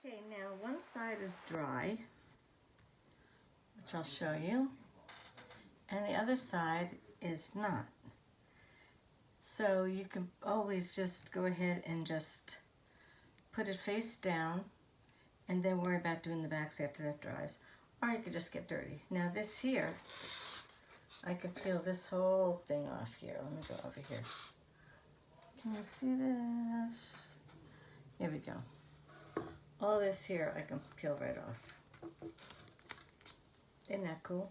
Okay, now one side is dry, which I'll show you, and the other side is not. So you can always just go ahead and just put it face down and then worry about doing the backs after that dries. Or you could just get dirty. Now this here, I can peel this whole thing off here. Let me go over here. Can you see this? Here we go. All this here I can peel right off. Isn't that cool?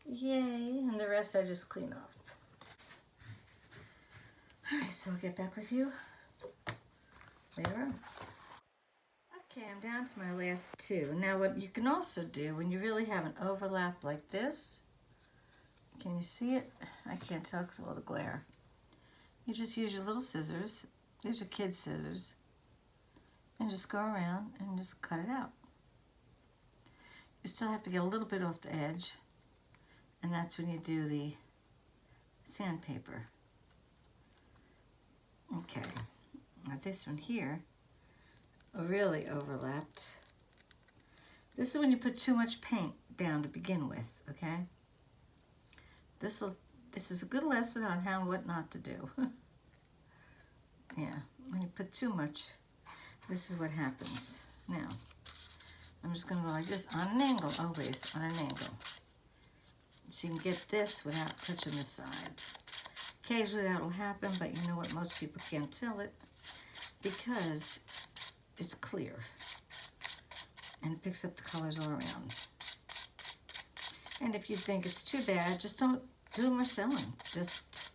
Yay, and the rest I just clean off. All right, so I'll get back with you later on. Okay, I'm down to my last two. Now what you can also do when you really have an overlap like this, can you see it? I can't tell because of all the glare. You just use your little scissors. These are kids' scissors. And just go around and just cut it out. You still have to get a little bit off the edge, and that's when you do the sandpaper. Okay, now this one here really overlapped. This is when you put too much paint down to begin with, okay? This is a good lesson on what not to do. Yeah, when you put too much, this is what happens. Now, I'm just gonna go like this on an angle, always on an angle. So you can get this without touching the sides. Occasionally that'll happen, but you know what, most people can't tell it because it's clear and it picks up the colors all around. And if you think it's too bad, just don't do them or sell them. Just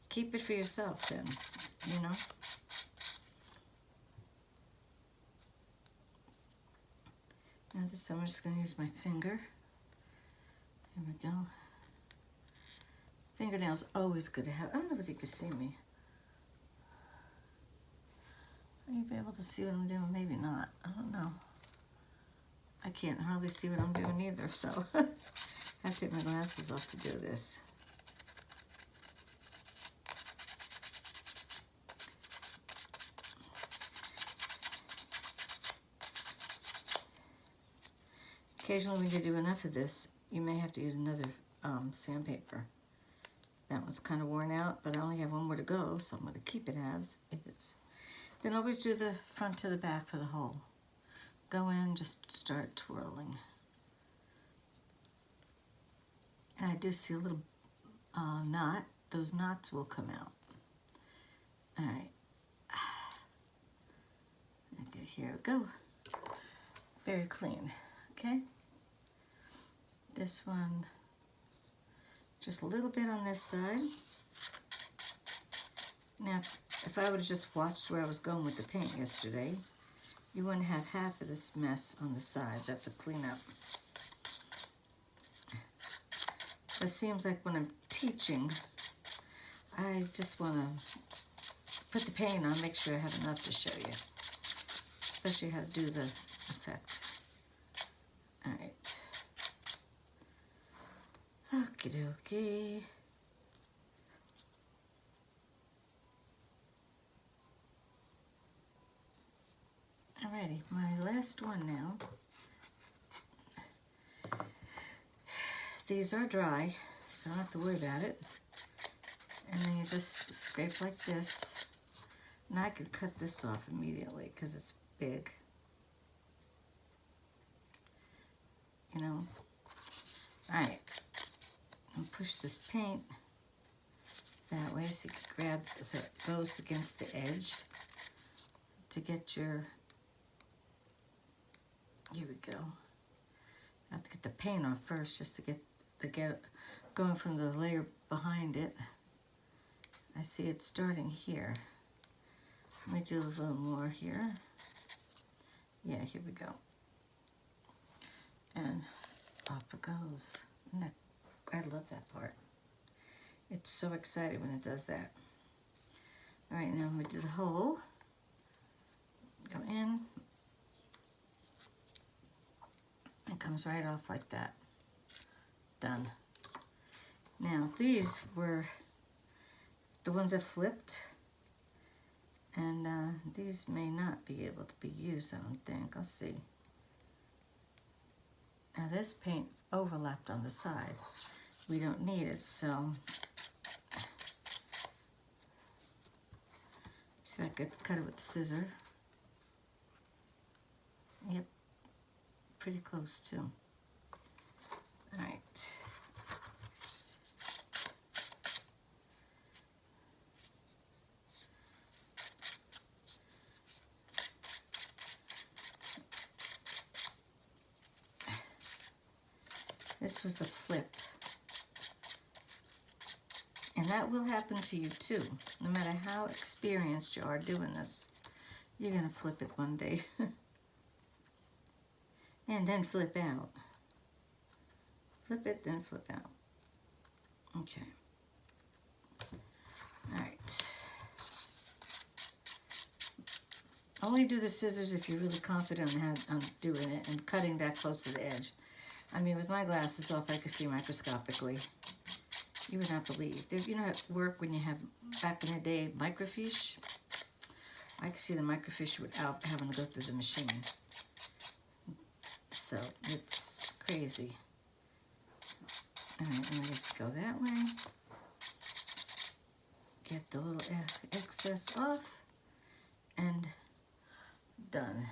keep it for yourself then, you know? Now this I'm just going to use my finger. Here we go. Fingernails always good to have. I don't know if you can see me. Are you able to see what I'm doing? Maybe not. I don't know. I can't hardly see what I'm doing either, so I have to take my glasses off to do this. Occasionally when you do enough of this, you may have to use another sandpaper. That one's kind of worn out, but I only have one more to go, so I'm going to keep it as is. Then always do the front to the back for the hole. Go in, just start twirling. And I do see a little knot. Those knots will come out. All right. Okay, here we go. Very clean, okay? This one, just a little bit on this side. Now, if I would have just watched where I was going with the paint yesterday, you wouldn't have half of this mess on the sides. I have to clean up. It seems like when I'm teaching, I just want to put the paint on, make sure I have enough to show you, especially how to do the effect. All right. Okie dokie. Alrighty, my last one now. These are dry, so I don't have to worry about it. And then you just scrape like this. Now I can cut this off immediately because it's big. You know? Alright. And push this paint that way so you can grab, so it goes against the edge to get your, here we go. I have to get the paint off first just to get going from the layer behind it. I see it starting here. Let me do a little more here. Yeah, here we go. And off it goes. I love that part. It's so exciting when it does that. All right, now I'm gonna do the hole. Go in. It comes right off like that. Done. Now these were the ones that flipped, And these may not be able to be used, I don't think. I'll see. Now this paint overlapped on the side. We don't need it, so see if I could cut it with the scissor. Yep, pretty close too. All right. This was the flip. And that will happen to you too. No matter how experienced you are doing this, you're gonna flip it one day. And then flip out. Flip it, then flip out. Okay. All right. Only do the scissors if you're really confident on doing it and cutting that close to the edge. I mean, with my glasses off, I could see microscopically. You would not believe. You know at work when you have, back in the day, microfiche? I could see the microfiche without having to go through the machine. So, it's crazy. All right, let me just go that way. Get the little excess off. And done.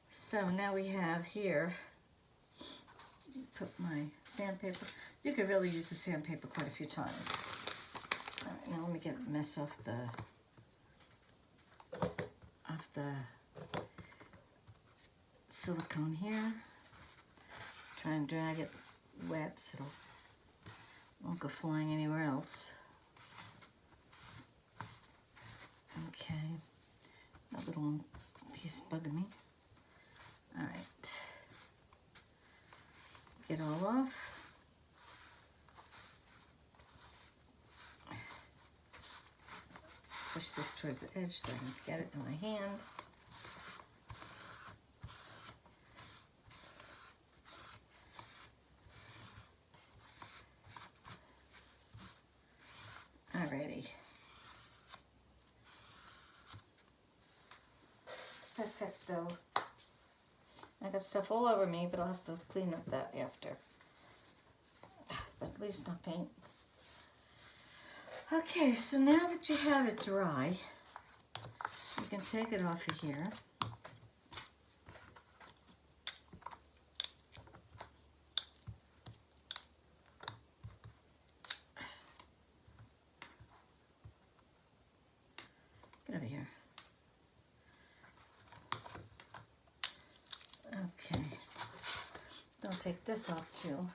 So, now we have here, put my sandpaper. You could really use the sandpaper quite a few times. All right, now let me get a mess off the silicone here. Try and drag it wet so it won't go flying anywhere else. Okay, that little one piece bugging me. All right, get all off. Push this towards the edge so I can get it in my hand. Alrighty. Perfecto. I got stuff all over me, but I'll have to clean up that after. But at least not paint. Okay, so now that you have it dry, you can take it off of here. Get over here. Okay. Don't take this off too.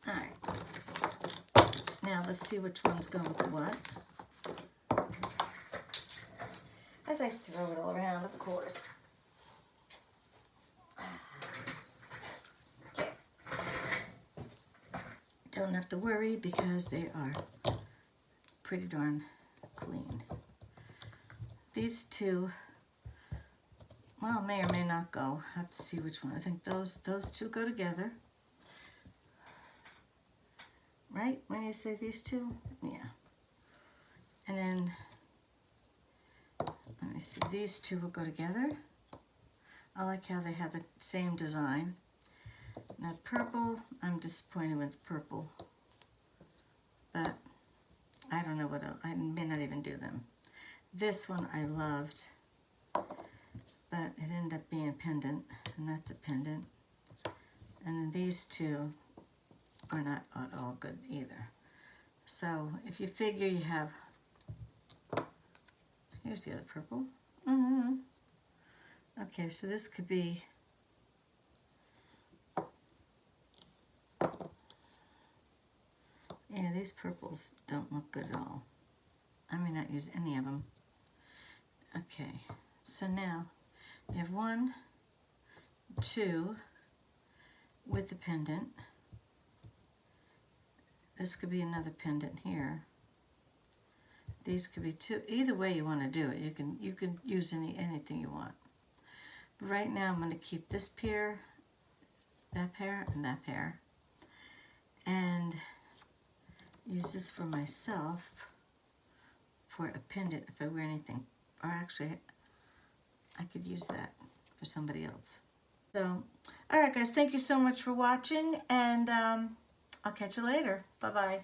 Alright. Now let's see which one's going with what. As I throw it all around, of course. Okay. Don't have to worry because they are pretty darn clean. These two, well, may or may not go. I have to see which one. I think those two go together. Right? When you say these two? Yeah. And then, let me see, these two will go together. I like how they have the same design. Now purple, I'm disappointed with purple. But I don't know what else. I may not even do them. This one I loved, but it ended up being a pendant, and that's a pendant. And then these two are not at all good either. So if you figure you have, here's the other purple. Okay, so this could be, yeah, these purples don't look good at all. I may not use any of them. Okay, so now you have 1, 2 with the pendant. This could be another pendant here. These could be 2. Either way you want to do it, you can use anything you want. But right now I'm going to keep this pair, that pair, and that pair. And use this for myself for a pendant if I wear anything. Or actually, I could use that for somebody else. So, all right, guys, thank you so much for watching, and I'll catch you later. Bye-bye.